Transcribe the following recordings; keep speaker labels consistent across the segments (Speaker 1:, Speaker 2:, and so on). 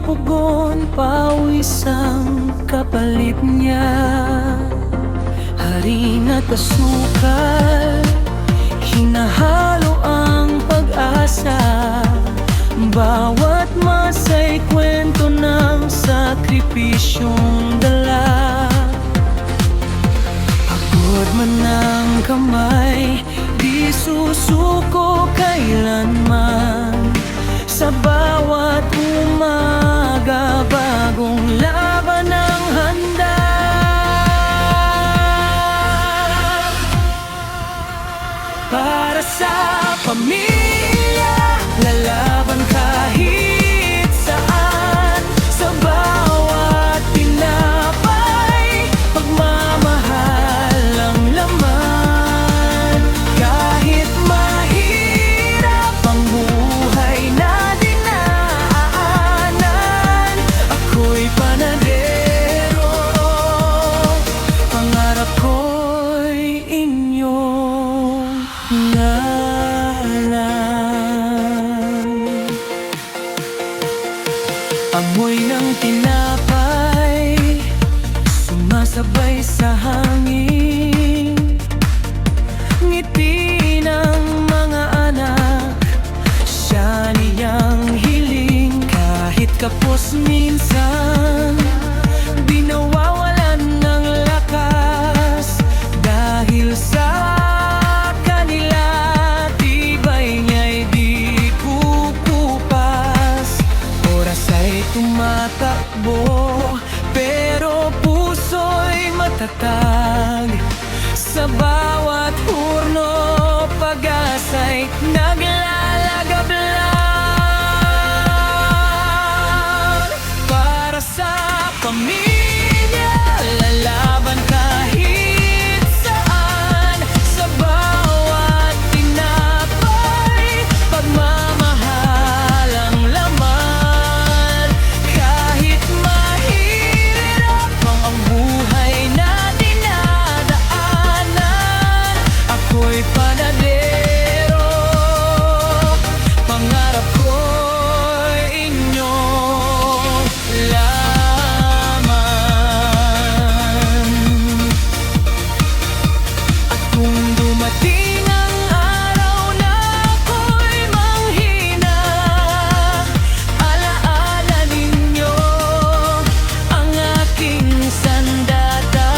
Speaker 1: pugon, pawis ang kapalit niya. Harina at asukal, hinahalo ang pag-asa. Bawat masa'y kwento ng sakripisyong dala. Pagod man ang kamay, di susuko kailanman. Sa bawat umaga, bagong laban ang handa. Para sa pamilya, lalaban kahit saan. Sa bawat tinapay, pagmamahal ang laman. Kahit mahirap ang buhay na dinaanan, ako'y panadero, pangarap ko'y inyong ngalan. Amoy ng tinapay, sumasabay sa hangin. Ngiti ng mga anak, siya niyang hiling. Kahit kapos minsan, di nawawalan ng lakas. Dahil sa kanila, tibay niya'y di kukupas. Oras ay tumatakbo, pero puso'y matatag. Sa bawat hurno, pag-asa'y naglalagablab. Para sa pamilya, lalaban kahit saan. Sa bawat tinapay, pagmamahal ang laman. Kahit mahirap ang buhay na dinadaanan, ako'y panadero, pangarap ko'y inyong laman. At kung dumating ang araw na ako'y manghina, alaala ninyo ang aking sandata.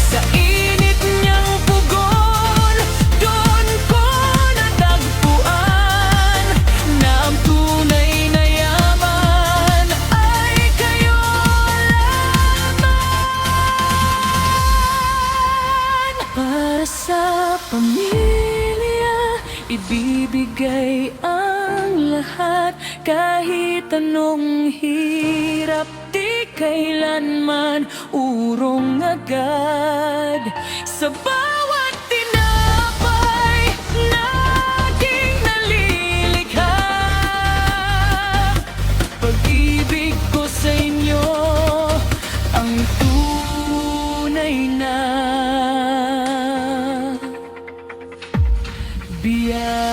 Speaker 1: Sa init niyang pugon, doon ko natagpuan na ang tunay na yaman ay kayo lamang. Para sa pamilya, ibibigay ang lahat. Kahit anong hirap, di kailanman urong agad. Sa bawat tinapay na aking nalilikha, pag-ibig ko sa inyo ang tunay na biyaya.